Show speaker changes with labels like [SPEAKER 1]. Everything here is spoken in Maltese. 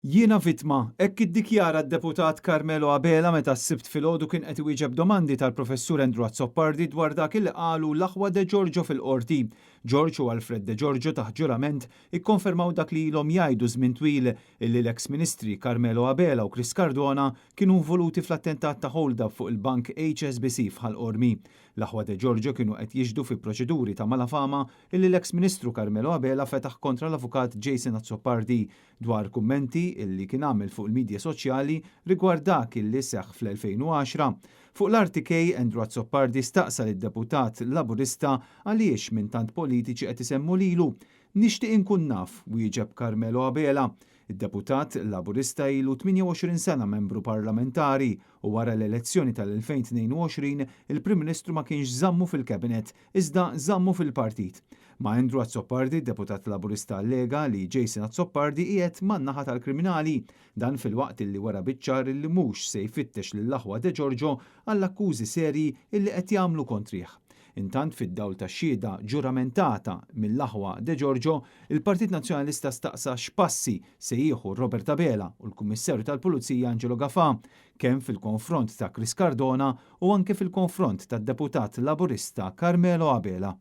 [SPEAKER 1] Jiena vittma, hekk iddikjara d-deputat Carmelo Abela meta s-sibt filgħodu kien qed iwieġeb domandi tal-professur Andrew Azzoppardi dwar dak il qalu l-aħwa De Giorgio fil-qorti. George u Alfred De Giorgio taħt ġurament ikkonfermaw dak li ilhom jgħidu żmien twil illi l-eks ministri Carmelo Abela u Chris Cardona kienu involuti fl-attentat ta' hold-up fuq il-bank HSBC f'Ħal-Qormi. L-aħwa De Giorgio kienu qed jiġdu fi proċeduri ta' malafama illi l-eks ministru Carmelo Abela fetaħ kontra l-avukat Jason Azzoppardi dwar kummenti illi kien għamel fuq il-medja soċjali rigward dak illi seħħ fl-2010. Fuq l-RTK, Andrew Azzoppardi staqsa lid-deputat Laburista għaliex minn tant politiċi qed isemmu lilu. Nixtieq inkun naf, wieġeb Carmelo Abela. Id-deputat Laburista ilu 28 sena membru parlamentari u wara l-elezzjoni tal-2022 il-Prim Ministru ma kienx żammu fil-Kabinet iżda żammu fil-partit. Ma' Andrew Azzoppardi, deputat Laburista allega li Jason Azzoppardi qiegħed man-naħa tal-kriminali, dan fil-waqt illi wara biċċar illi mhux se jfittex lill-aħwa De Giorgio għall-akkużi serji illi qed jagħmlu kontrih. Intant fid-dawl tax-xhieda ġuramentata mill-aħwa De Giorgio, il-Partit Nazzjonalista staqsa x'passi se jieħu Robert Abela u l-Kummissarju tal-Pulizija Angelo Gafà kemm fil-konfront ta' Chris Cardona u anke fil-konfront tad-deputat Laburista Carmelo Abela.